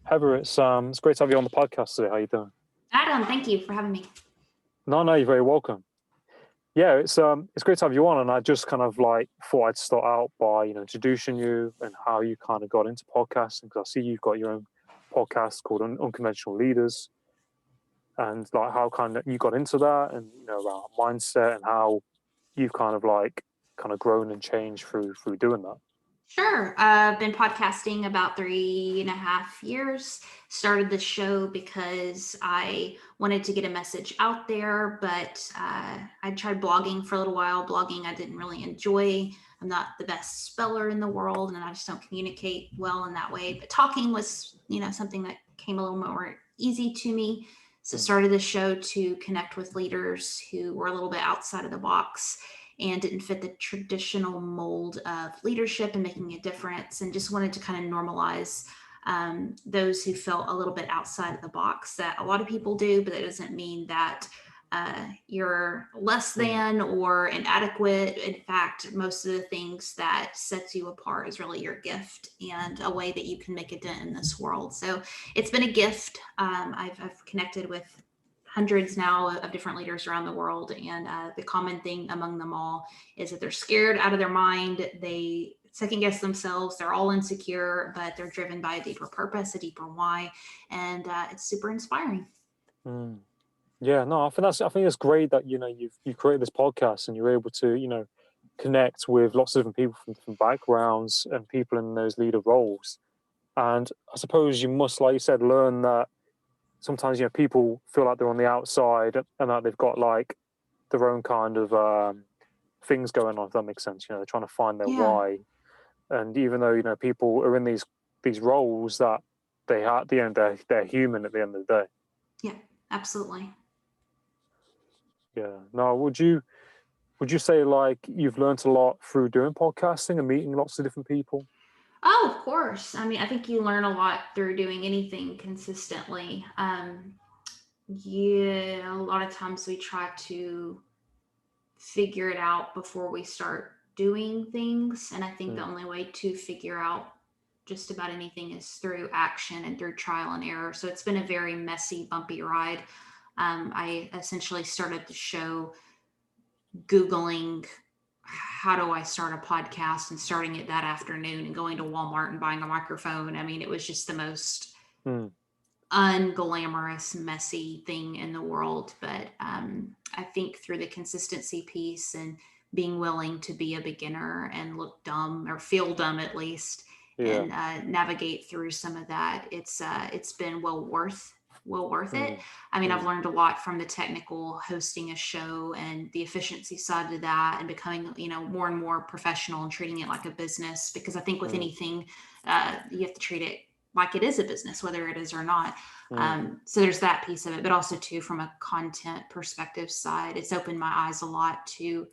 Heather, it's great to have you on the podcast today. How you doing? Adam, thank you for having me. No, you're very welcome. Yeah, it's great to have you on, and I just kind of like thought I'd start out by introducing you and how you kind of got into podcasting, because I see you've got your own podcast called Unconventional Leaders, and like how kind of you got into that, and around mindset and how you've kind of grown and changed through doing that. Sure. I've been podcasting about 3.5 years. Started the show because I wanted to get a message out there, but I tried blogging for a little while. Blogging I didn't really enjoy. I'm not the best speller in the world, and I just don't communicate well in that way. But talking was, something that came a little more easy to me. So started the show to connect with leaders who were a little bit outside of the box and didn't fit the traditional mold of leadership and making a difference, and just wanted to kind of normalize those who felt a little bit outside of the box. That a lot of people do, but that doesn't mean that you're less than or inadequate. In fact, most of the things that sets you apart is really your gift and a way that you can make a dent in this world. So it's been a gift. I've connected with hundreds now of different leaders around the world. And the common thing among them all is that they're scared out of their mind. They second guess themselves. They're all insecure, but they're driven by a deeper purpose, a deeper why. And it's super inspiring. Yeah, no, I think it's great that you've created this podcast and you're able to connect with lots of different people from different backgrounds and people in those leader roles. And I suppose you must, like you said, learn that sometimes people feel like they're on the outside and that they've got like their own kind of things going on, if that makes sense. They're trying to find their why. And even though people are in these roles, that they at the end they're human at the end of the day. Yeah, absolutely. Yeah. Now, would you say like you've learned a lot through doing podcasting and meeting lots of different people? Oh, of course. I mean, I think you learn a lot through doing anything consistently. Yeah, a lot of times we try to figure it out before we start doing things. And I think the only way to figure out just about anything is through action and through trial and error. So it's been a very messy, bumpy ride. I essentially started the show Googling how do I start a podcast and starting it that afternoon and going to Walmart and buying a microphone. I mean, it was just the most unglamorous, messy thing in the world. But I think through the consistency piece and being willing to be a beginner and look dumb or feel dumb at least, and navigate through some of that, it's been well worth it. I mean, I've learned a lot from the technical hosting a show and the efficiency side of that, and becoming, more and more professional and treating it like a business. Because I think with anything, you have to treat it like it is a business, whether it is or not. So there's that piece of it, but also too, from a content perspective side, it's opened my eyes a lot to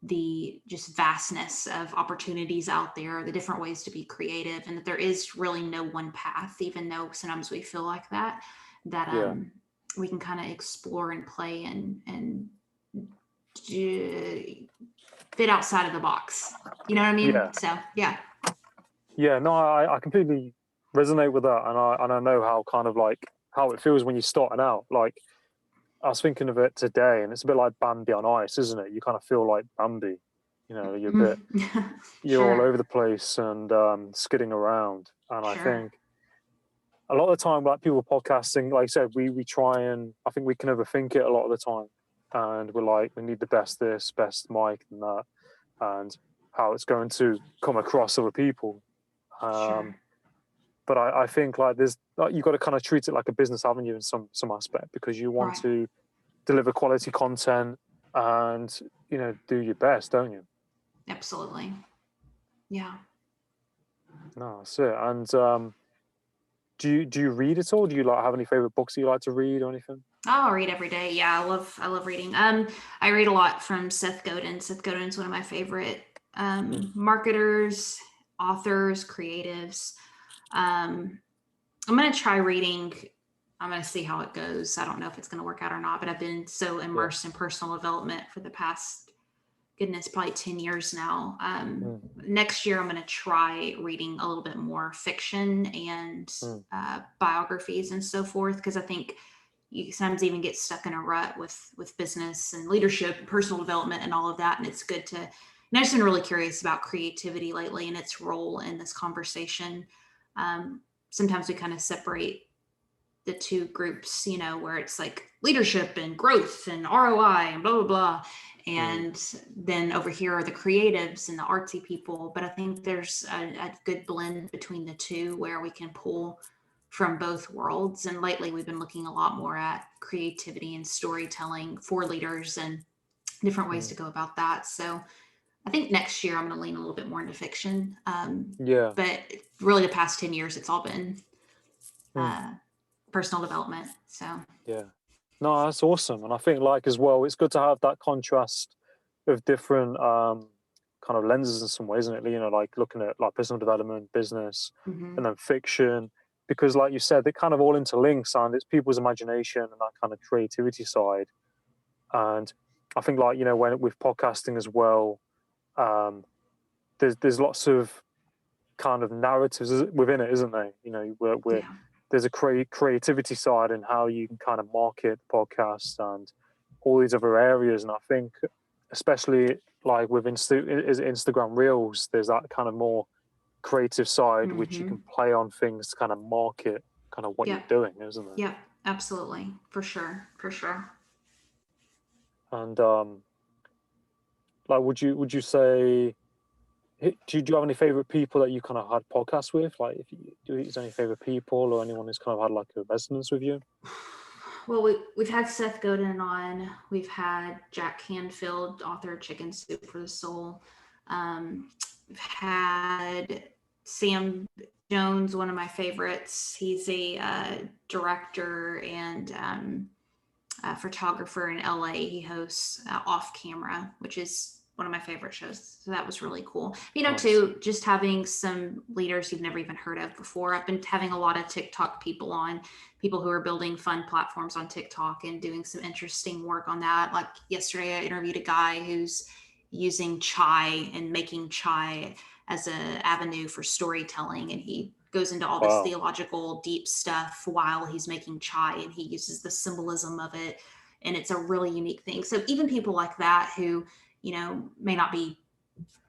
the just vastness of opportunities out there, the different ways to be creative, and that there is really no one path, even though sometimes we feel like that we can kind of explore and play and fit outside of the box. You know what I mean? So yeah. No, I completely resonate with that, and I know how kind of like how it feels when you're starting out. Like, I was thinking of it today, and it's a bit like Bambi on ice, isn't it? You kind of feel like Bambi. You're a bit, you're all over the place and skidding around. And I think a lot of the time, like people podcasting, like I said, we try and I think we can overthink it a lot of the time, and we're like, we need the best this, best mic, and that, and how it's going to come across other people. But I think like there's you got to kind of treat it like a business, haven't you, in some aspect, because you want to deliver quality content and do your best, don't you? Absolutely. Yeah. No, that's it. And do you read at all? Do you like have any favorite books that you like to read or anything? Oh, I read every day. Yeah, I love reading. I read a lot from Seth Godin. Seth Godin's one of my favorite marketers, authors, creatives. I'm gonna try reading. I'm gonna see how it goes. I don't know if it's gonna work out or not, but I've been so immersed in personal development for the past goodness, probably 10 years now. Mm. Next year, I'm going to try reading a little bit more fiction and biographies and so forth, because I think you sometimes even get stuck in a rut with business and leadership and personal development and all of that. And it's good to, and I've just been really curious about creativity lately and its role in this conversation. Sometimes we kind of separate the two groups, you know, where it's like leadership and growth and ROI and blah, blah, blah. And then over here are the creatives and the artsy people. But I think there's a good blend between the two where we can pull from both worlds. And lately we've been looking a lot more at creativity and storytelling for leaders and different ways to go about that. So I think next year I'm going to lean a little bit more into fiction. But really the past 10 years, it's all been personal development. So no, that's awesome. And I think like as well, it's good to have that contrast of different kind of lenses in some ways, isn't it? You know, like looking at like personal development, business, and then fiction, because like you said, they kind of all interlinks, and it's people's imagination and that kind of creativity side. And I think like, you know, when with podcasting as well, there's lots of kind of narratives within it, isn't there? You know, where there's a creativity side and how you can kind of market the podcast and all these other areas. And I think especially like with Instagram Reels, there's that kind of more creative side which you can play on things to kind of market kind of what you're doing, isn't it? Yeah, absolutely. For sure. And like would you say, do you have any favorite people that you kind of had podcasts with? Like, is there any favorite people or anyone who's kind of had like a resonance with you? Well, we've had Seth Godin on. We've had Jack Canfield, author of Chicken Soup for the Soul. We've had Sam Jones, one of my favorites. He's a director and photographer in LA. He hosts Off Camera, which is one of my favorite shows. So that was really cool. You know, too, just having some leaders you've never even heard of before. I've been having a lot of TikTok people on, people who are building fun platforms on TikTok and doing some interesting work on that. Like yesterday, I interviewed a guy who's using chai and making chai as an avenue for storytelling. And he goes into all this theological deep stuff while he's making chai, and he uses the symbolism of it. And it's a really unique thing. So even people like that who, you know, may not be,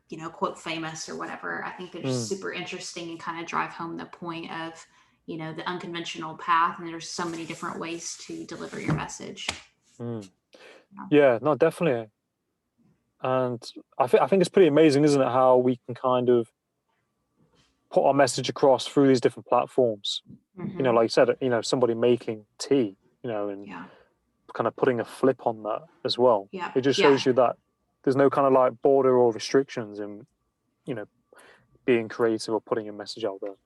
you know, quote famous or whatever, I think they're just super interesting and kind of drive home the point of, you know, the unconventional path. And there's so many different ways to deliver your message. Yeah, no, definitely. And I think it's pretty amazing, isn't it, how we can kind of put our message across through these different platforms. You know, like you said, you know, somebody making tea, you know, and kind of putting a flip on that as well. It just shows you that there's no kind of like border or restrictions in, you know, being creative or putting a message out there.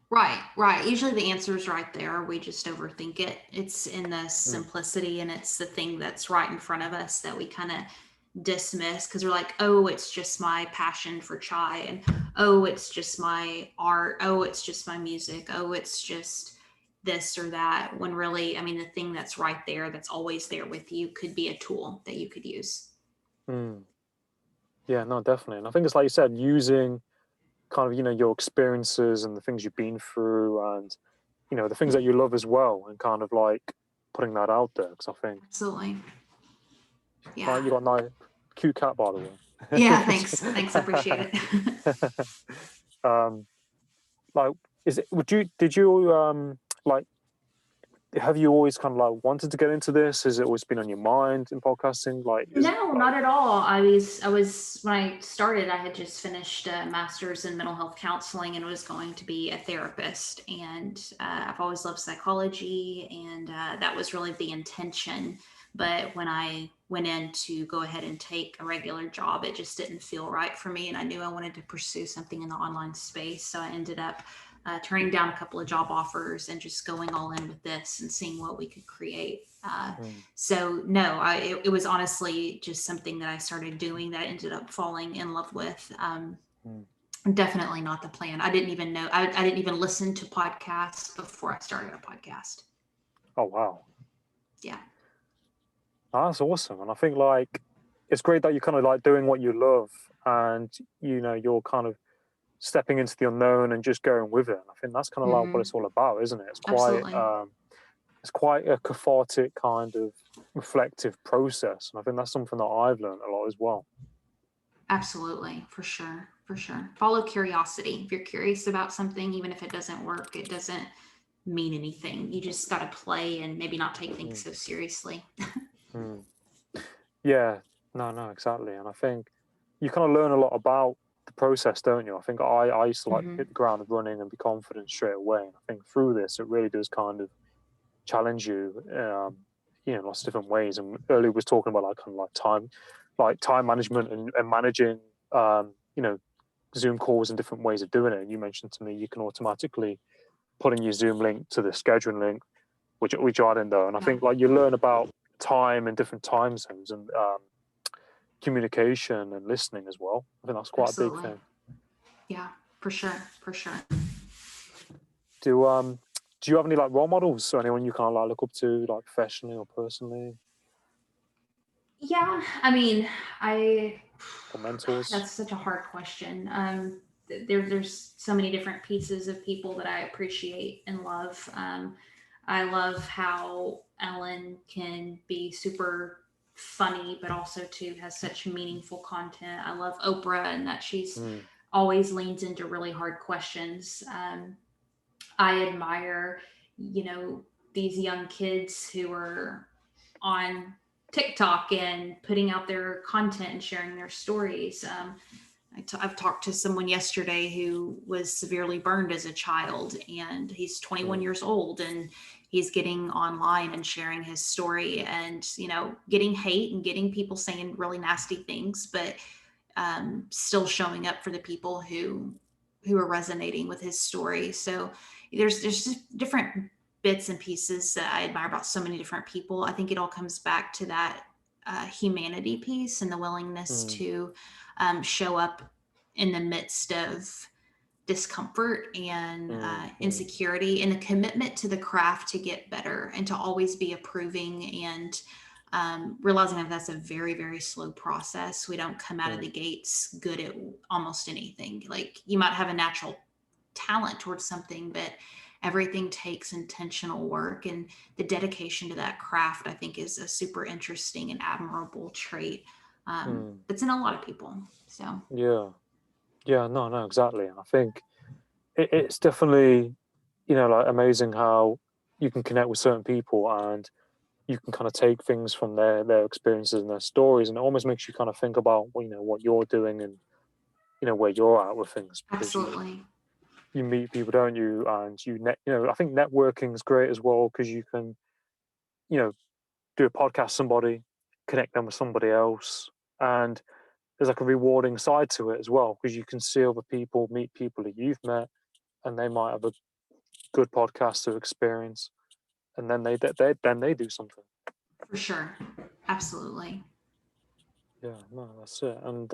Right. Usually the answer is right there. We just overthink it. It's in the simplicity, and it's the thing that's right in front of us that we kind of dismiss because we're like, oh, it's just my passion for chai, and oh, it's just my art, oh, it's just my music, oh, it's just this or that, when really, I mean, the thing that's right there, that's always there with you, could be a tool that you could use. Yeah, no, definitely. And I think it's like you said, using kind of, you know, your experiences and the things you've been through and, you know, the things that you love as well, and kind of like putting that out there. Because I think absolutely, yeah, you got a nice cute cat, by the way. Yeah, thanks, I appreciate it. Like, did you like, have you always kind of like wanted to get into this? Has it always been on your mind in podcasting? No, not at all. I was when I started, I had just finished a master's in mental health counseling and was going to be a therapist. And I've always loved psychology, and that was really the intention. But when I went in to go ahead and take a regular job, it just didn't feel right for me. And I knew I wanted to pursue something in the online space. So I ended up turning down a couple of job offers and just going all in with this and seeing what we could create. So no, it was honestly just something that I started doing that I ended up falling in love with. Definitely not the plan. I didn't even know, I didn't even listen to podcasts before I started a podcast. Oh, wow. Yeah. Oh, that's awesome. And I think like, it's great that you're kind of like doing what you love, and you know, you're kind of stepping into the unknown and just going with it. And I think that's kind of like what it's all about, isn't it? Absolutely. It's quite a cathartic kind of reflective process, and I think that's something that I've learned a lot as well. Absolutely, for sure, for sure. Follow curiosity. If you're curious about something, even if it doesn't work, it doesn't mean anything. You just got to play and maybe not take things so seriously. Mm. Yeah, no, exactly. And I think you kind of learn a lot about the process, don't you? I think I used to like Mm-hmm. hit the ground running and be confident straight away. And I think through this, it really does kind of challenge you, you know, lots of different ways. And earlier was talking about like kind of like time management and managing, you know, Zoom calls and different ways of doing it. And you mentioned to me you can automatically put in your Zoom link to the scheduling link, which I didn't know. And I Yeah, think like you learn about time and different time zones and communication and listening as well. I think that's quite a big absolutely. thing. Yeah, for sure, for sure. Do you have any like role models or anyone you kind of like look up to, like professionally or personally, Yeah, I mean, I or mentors? that's such a hard question. There's so many different pieces of people that I appreciate and love. I love how Ellen can be super funny, but also too has such meaningful content. I love Oprah and that she's Mm, always leans into really hard questions. I admire, you know, these young kids who are on TikTok and putting out their content and sharing their stories. I've talked to someone yesterday who was severely burned as a child, and he's 21 mm, years old, and he's getting online and sharing his story, and you know, getting hate and getting people saying really nasty things, but still showing up for the people who are resonating with his story. So there's just different bits and pieces that I admire about so many different people. I think it all comes back to that humanity piece and the willingness mm, to show up in the midst of discomfort and mm. insecurity, and the commitment to the craft to get better and to always be approving and realizing that that's a very, very slow process. We don't come out of Mm, the gates good at almost anything. Like you might have a natural talent towards something, but everything takes intentional work, and the dedication to that craft, I think, is a super interesting and admirable trait mm. that's in a lot of people. So Yeah, yeah, no, exactly. And I think it's definitely, you know, like amazing how you can connect with certain people and you can kind of take things from their experiences and their stories, and it almost makes you kind of think about you know what you're doing and you know where you're at with things because absolutely. you meet people, don't you? And you know, I think networking is great as well because you can, you know, do a podcast with somebody, connect them with somebody else, and there's like a rewarding side to it as well because you can see other people, meet people that you've met, and they might have a good podcast to experience, and then they do something. For sure. Absolutely. Yeah, no, that's it. And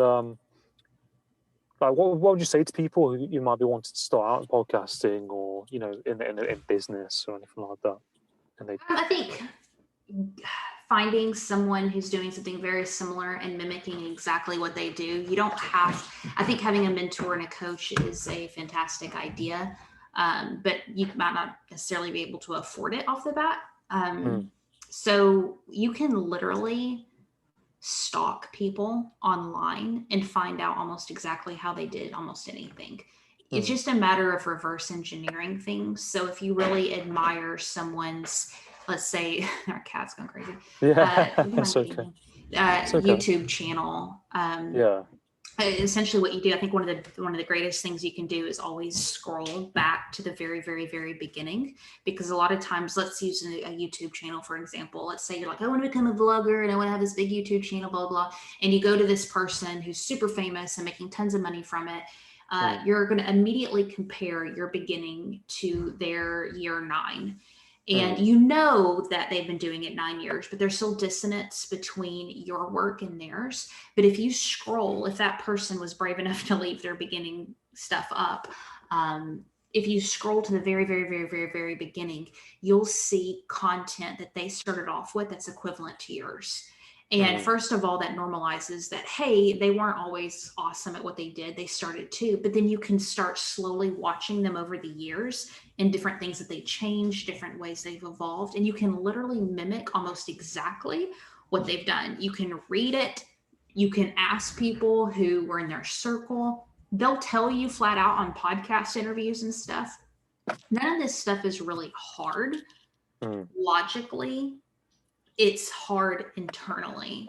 like, what would you say to people who you might be wanting to start out in podcasting or you know in business or anything like that? And they, I think finding someone who's doing something very similar and mimicking exactly what they do, you don't have, I think having a mentor and a coach is a fantastic idea, but you might not necessarily be able to afford it off the bat. mm, So you can literally stalk people online and find out almost exactly how they did almost anything. It's mm. just a matter of reverse engineering things. So if you really admire someone's, let's say, our cat's going crazy. Yeah, Would you mind it's okay. feeding me? It's okay. YouTube channel. Yeah. Essentially what you do, I think one of the greatest things you can do is always scroll back to the very, very, very beginning, because a lot of times, let's use a YouTube channel for example. Let's say you're like, I want to become a vlogger and I want to have this big YouTube channel, blah blah, and you go to this person who's super famous and making tons of money from it. Mm, You're going to immediately compare your beginning to their year 9, and mm, you know that they've been doing it 9 years, but there's still dissonance between your work and theirs. But if you scroll, if that person was brave enough to leave their beginning stuff up, if you scroll to the very, very, very, very, very beginning, you'll see content that they started off with that's equivalent to yours. And first of all, that normalizes that, hey, they weren't always awesome at what they did. They started too. But then you can start slowly watching them over the years and different things that they changed, different ways they've evolved. And you can literally mimic almost exactly what they've done. You can read it. You can ask people who were in their circle. They'll tell you flat out on podcast interviews and stuff. None of this stuff is really hard logically. It's hard internally.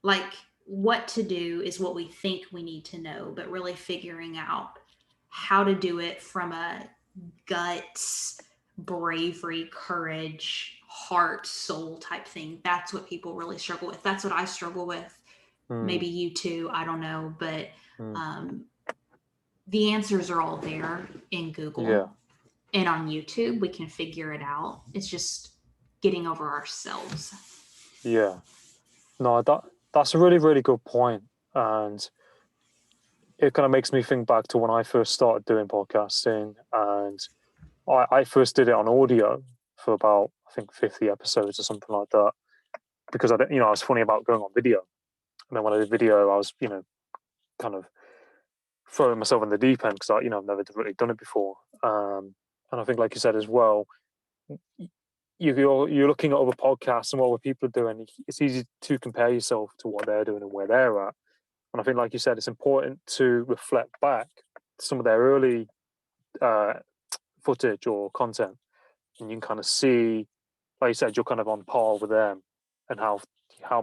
Like, what to do is what we think we need to know, but really figuring out how to do it from a guts, bravery, courage, heart, soul type thing. That's what people really struggle with. That's what I struggle with. Maybe you too, I don't know, but the answers are all there in Google and on YouTube. We can figure it out. It's just getting over ourselves. Yeah. No, that's a really, really good point. And it kind of makes me think back to when I first started doing podcasting, and I first did it on audio for about, I think, 50 episodes or something like that, because I was funny about going on video. And then when I did video, I was, kind of throwing myself in the deep end because I've never really done it before. And I think, like you said as well, you're looking at other podcasts and what other people are doing. It's easy to compare yourself to what they're doing and where they're at. And I think, like you said, it's important to reflect back some of their early footage or content, and you can kind of see, like you said, you're kind of on par with them, and how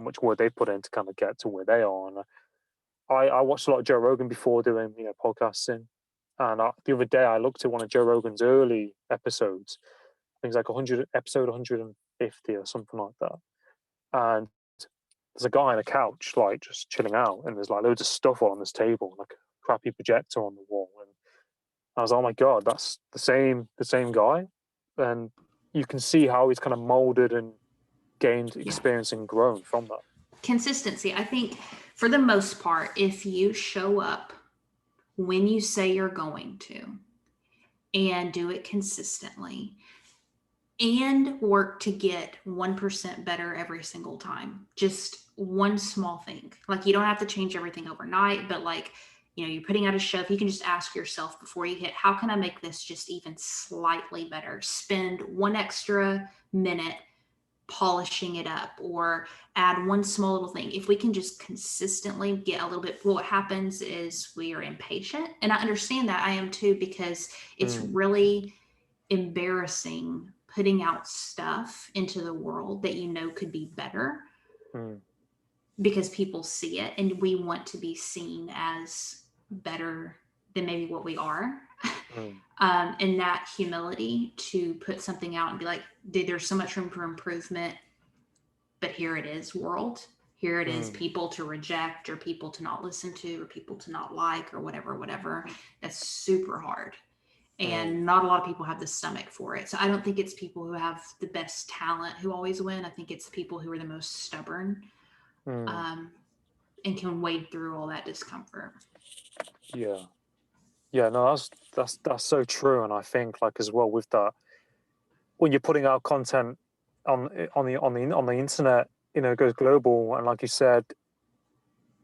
much work they put in to kind of get to where they are. And I watched a lot of Joe Rogan before doing podcasting, and the other day I looked at one of Joe Rogan's early episodes. I think it's like episode 150 or something like that, and there's a guy on a couch, like just chilling out, and there's like loads of stuff on this table, like a crappy projector on the wall. And I was like, oh my God, that's the same guy. And you can see how he's kind of molded and gained experience and grown from that. Consistency. I think for the most part, if you show up when you say you're going to and do it consistently, and work to get 1% better every single time. Just one small thing. Like, you don't have to change everything overnight, but like, you're putting out a show. If you can just ask yourself before you hit, how can I make this just even slightly better? Spend one extra minute polishing it up, or add one small little thing. If we can just consistently get a little bit, what happens is we are impatient. And I understand that. I am too, because it's really embarrassing putting out stuff into the world that could be better, because people see it and we want to be seen as better than maybe what we are. And that humility to put something out and be like, there's so much room for improvement, but here it is, world. Here it is, people to reject, or people to not listen to, or people to not like, or whatever. That's super hard. And not a lot of people have the stomach for it. So I don't think it's people who have the best talent who always win. I think it's people who are the most stubborn, and can wade through all that discomfort. Yeah, no, that's so true. And I think, like, as well with that, when you're putting out content on the internet, it goes global, and like you said,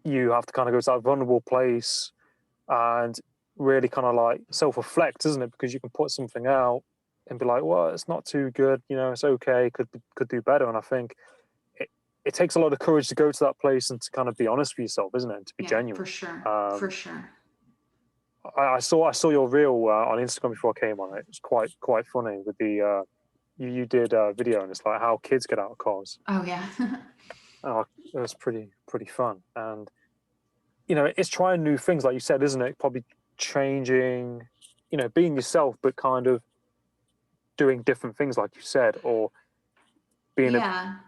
you have to kind of go to that vulnerable place and really kind of like self-reflect, isn't it? Because you can put something out and be like, well, it's not too good, it's okay, could do better. And I think it takes a lot of courage to go to that place and to kind of be honest with yourself, isn't it? And to be genuine. For sure. For sure. I saw your reel on Instagram before I came on. It was quite funny with the you did a video, and it's like how kids get out of cars. Oh yeah. It was pretty fun. And it's trying new things, like you said, isn't it? Probably changing, being yourself, but kind of doing different things, like you said, or being like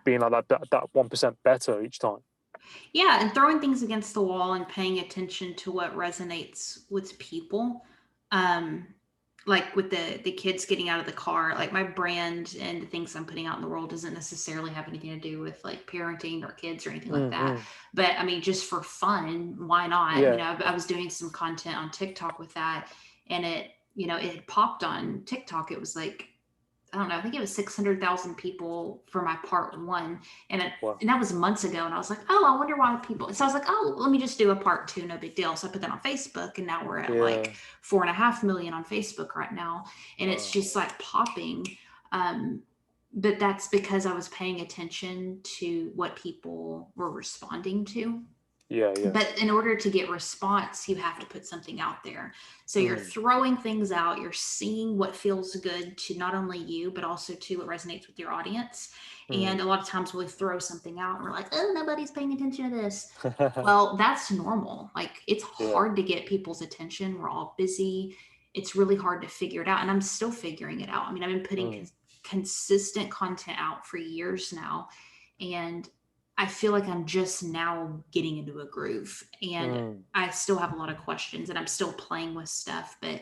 that 1% better each time. Yeah, and throwing things against the wall and paying attention to what resonates with people. Like with the kids getting out of the car, like my brand and the things I'm putting out in the world doesn't necessarily have anything to do with like parenting or kids or anything like that. But I mean, just for fun, why not? Yeah. I was doing some content on TikTok with that, and it had popped on TikTok. It was like I don't know, I think it was 600,000 people for my part one. Wow. And that was months ago. And I was like, oh, I wonder why people. So I was like, oh, let me just do a part two. No big deal. So I put that on Facebook, and now we're at like Yeah. 4.5 million on Facebook right now. And it's Wow. just like popping. But that's because I was paying attention to what people were responding to. Yeah. Yeah. But in order to get response, you have to put something out there. So you're throwing things out, you're seeing what feels good to not only you, but also to what resonates with your audience. And a lot of times we'll throw something out and we're like, oh, nobody's paying attention to this. Well, that's normal. Like, it's Yeah. hard to get people's attention. We're all busy. It's really hard to figure it out. And I'm still figuring it out. I mean, I've been putting consistent content out for years now. And I feel like I'm just now getting into a groove, and I still have a lot of questions, and I'm still playing with stuff. But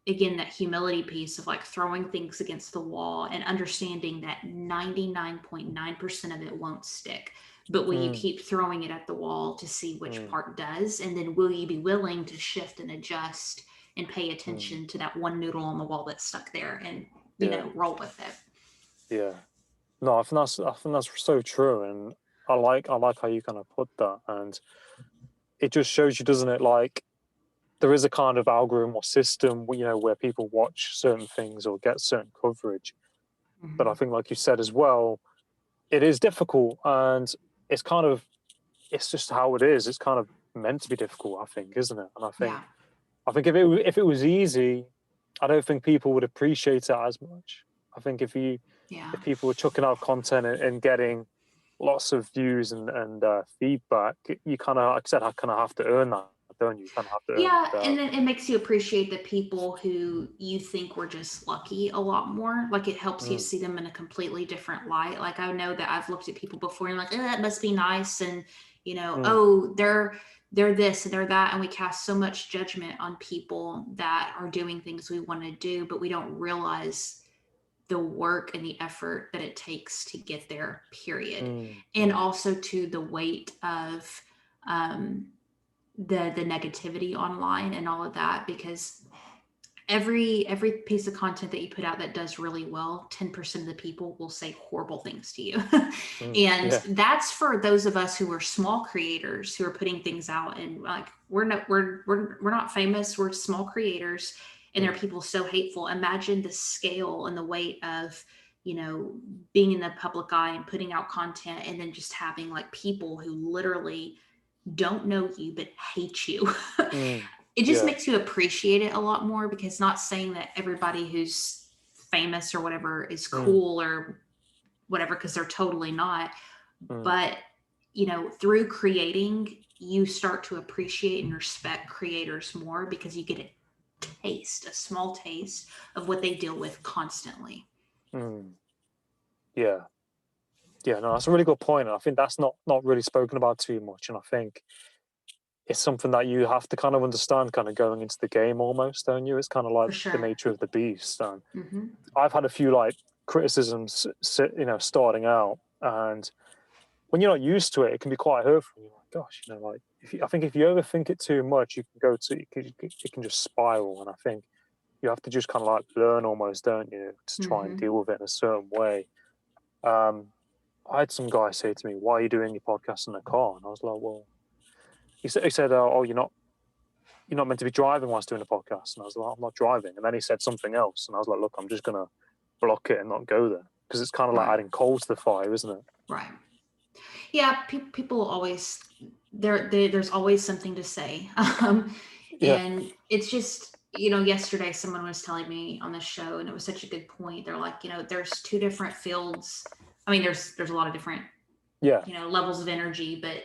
again, that humility piece of like throwing things against the wall and understanding that 99.9% of it won't stick. But will you keep throwing it at the wall to see which part does? And then will you be willing to shift and adjust and pay attention to that one noodle on the wall that's stuck there, and, Yeah. roll with it? Yeah. No, I think that's so true, and I like how you kind of put that, and it just shows you, doesn't it? Like, there is a kind of algorithm or system, where people watch certain things or get certain coverage. But I think, like you said as well, it is difficult, and it's kind of it's just how it is. It's kind of meant to be difficult, I think, isn't it? And Yeah. I think if it was easy, I don't think people would appreciate it as much. I think Yeah. if people were chucking out content and getting lots of views and feedback, you kind of, like I said, I kind of have to earn that, don't you? You kind of have to earn Yeah, that. and then it makes you appreciate the people who you think were just lucky a lot more. Like, it helps you see them in a completely different light. Like, I know that I've looked at people before and like, that must be nice, and oh, they're this and they're that, and we cast so much judgment on people that are doing things we want to do, but we don't realize the work and the effort that it takes to get there, period. And also to the weight of um the negativity online and all of that, because every piece of content that you put out that does really well, 10% of the people will say horrible things to you. And Yeah. that's for those of us who are small creators who are putting things out, and like, we're not famous, we're small creators, and there are people so hateful. Imagine the scale and the weight of being in the public eye and putting out content, and then just having like people who literally don't know you but hate you. It just Yeah. makes you appreciate it a lot more, because not saying that everybody who's famous or whatever is cool or whatever, because they're totally not. But through creating, you start to appreciate and respect creators more, because you get a small taste of what they deal with constantly. Yeah. Yeah, no, that's a really good point. And I think that's not really spoken about too much. And I think it's something that you have to kind of understand, kind of going into the game almost, don't you? It's kind of like For the sure. nature of the beast. And Hmm. I've had a few like criticisms, starting out, and when you're not used to it, it can be quite hurtful. You're like, gosh, like, I think if you overthink it too much, you can it can just spiral. And I think you have to just kind of like learn almost, don't you, to try and Hmm. deal with it in a certain way. Um, I had some guy say to me, "Why are you doing your podcast in the car?" And I was like, "Well," he said, "Oh, you're not meant to be driving whilst doing a podcast." And I was like, "I'm not driving." And then he said something else, and I was like, "Look, I'm just gonna block it and not go there," because it's kind of like Right. adding coal to the fire, isn't it? Right. Yeah, people always there's always something to say. Yeah. And it's just, yesterday someone was telling me on the show, and it was such a good point. They're like, there's two different fields. I mean, there's a lot of different, Yeah. levels of energy, but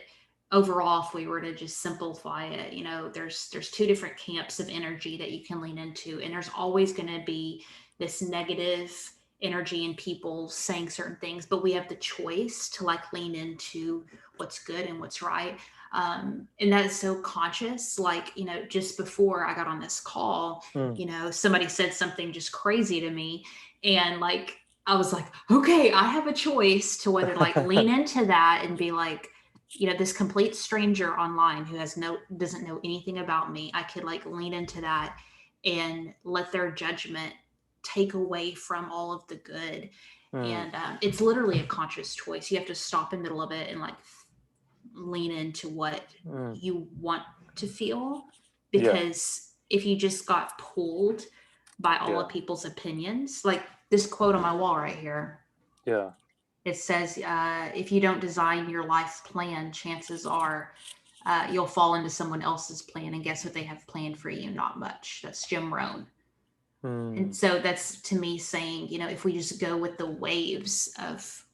overall, if we were to just simplify it, there's two different camps of energy that you can lean into, and there's always going to be this negative energy in people saying certain things, but we have the choice to like lean into what's good and what's right. And that is so conscious. Like, just before I got on this call, Mm. somebody said something just crazy to me, and like, I was like, okay, I have a choice to whether like lean into that and be like, this complete stranger online who doesn't know anything about me. I could like lean into that and let their judgment take away from all of the good. And it's literally a conscious choice. You have to stop in the middle of it and like lean into what you want to feel, because if you just got pulled by all of people's opinions, like this quote on my wall right here, it says, if you don't design your life plan, chances are you'll fall into someone else's plan, and guess what they have planned for you? Not much. That's Jim Rohn. And so that's, to me, saying, you know, if we just go with the waves of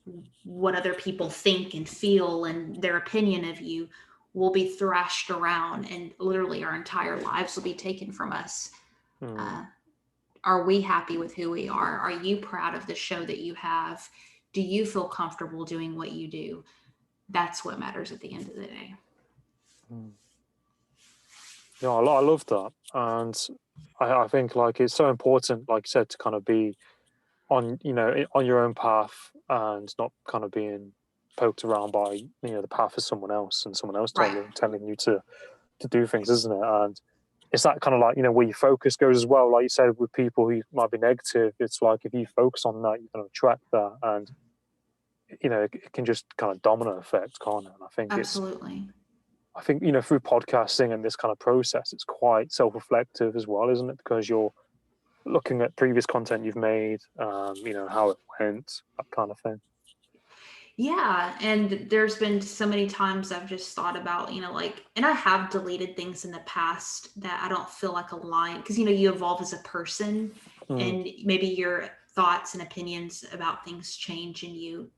what other people think and feel and their opinion of you, we'll be thrashed around and literally our entire lives will be taken from us. Are we happy with who we are? Are you proud of the show that you have? Do you feel comfortable doing what you do? That's what matters at the end of the day. Yeah, I love that. And I think like it's so important, like you said, to kind of be on, you know, on your own path and not kind of being poked around by, you know, the path of someone else and someone else telling you to do things, isn't it? And it's that kind of like, you know, where your focus goes as well. Like you said, with people who might be negative, it's like if you focus on that, you're going to attract that. And, you know, it can just kind of domino effect, can't it? And I think absolutely. I think, you know, through podcasting and this kind of process, it's quite self-reflective as well, isn't it? Because you're looking at previous content you've made, you know, how it went, that kind of thing. Yeah. And there's been so many times I've just thought about, you know, like, and I have deleted things in the past that I don't feel like align, because, you know, you evolve as a person and maybe your thoughts and opinions about things change and you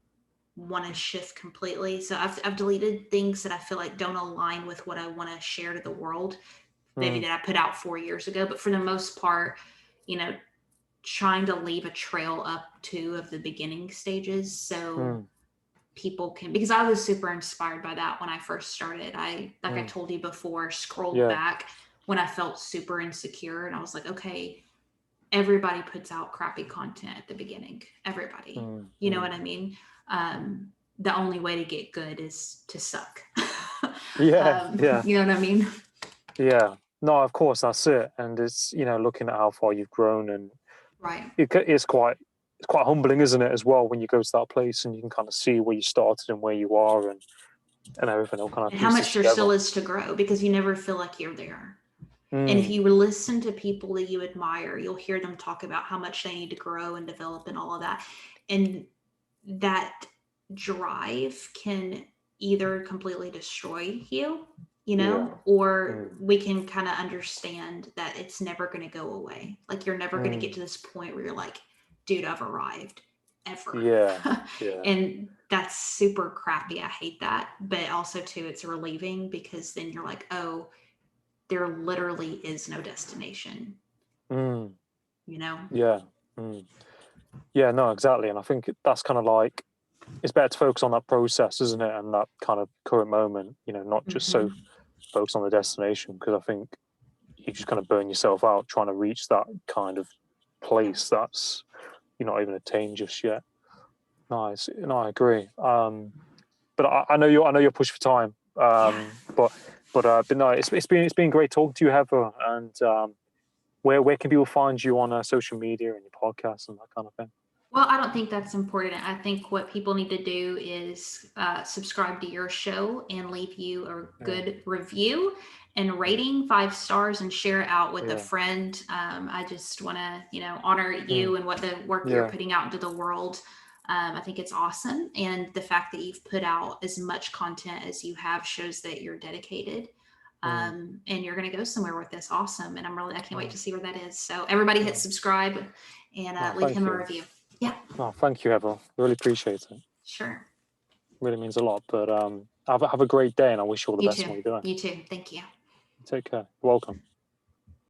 want to shift completely. So I've deleted things that I feel like don't align with what I want to share to the world, maybe that I put out 4 years ago. But for the most part, you know, trying to leave a trail up to of the beginning stages, so people can, because I was super inspired by that when I first started. I told you before, scrolled back when I felt super insecure, and I was like, okay, everybody puts out crappy content at the beginning. Everybody, you know what I mean? The only way to get good is to suck. You know what I mean? Yeah. No, of course, that's it. And it's, you know, looking at how far you've grown, and it's quite humbling, isn't it, as well, when you go to that place and you can kind of see where you started and where you are and everything all kind of, and how much there still is to grow, because you never feel like you're there. And if you listen to people that you admire, you'll hear them talk about how much they need to grow and develop and all of that. And that drive can either completely destroy you, you know, or we can kind of understand that it's never going to go away. Like, you're never going to get to this point where you're like, dude, I've arrived, ever. And that's super crappy. I hate that. But also, too, it's relieving, because then you're like, oh, there literally is no destination. You know? Yeah, no, exactly. And I think that's kind of like, it's better to focus on that process, isn't it? And that kind of current moment, you know, not just so focused on the destination, because I think you just kind of burn yourself out trying to reach that kind of place that's you're not even attained just yet. Nice. No, I agree. But I know you're pushed for time. But no, it's been great talking to you, Heather. And where can people find you on social media and your podcast and that kind of thing? Well, I don't think that's important. I think what people need to do is subscribe to your show and leave you a good review and rating, 5 stars, and share it out with a friend. I just want to, you know, honor you and what the work you're putting out into the world. I think it's awesome. And the fact that you've put out as much content as you have shows that you're dedicated. And you're going to go somewhere with this. Awesome. And I can't wait to see where that is. So everybody hit subscribe and leave him a review. Yeah. Oh, thank you, Heather. Really appreciate it. Sure. Really means a lot. But have a great day, and I wish you all the best in what you're doing. You too. Thank you. Take care. You're welcome.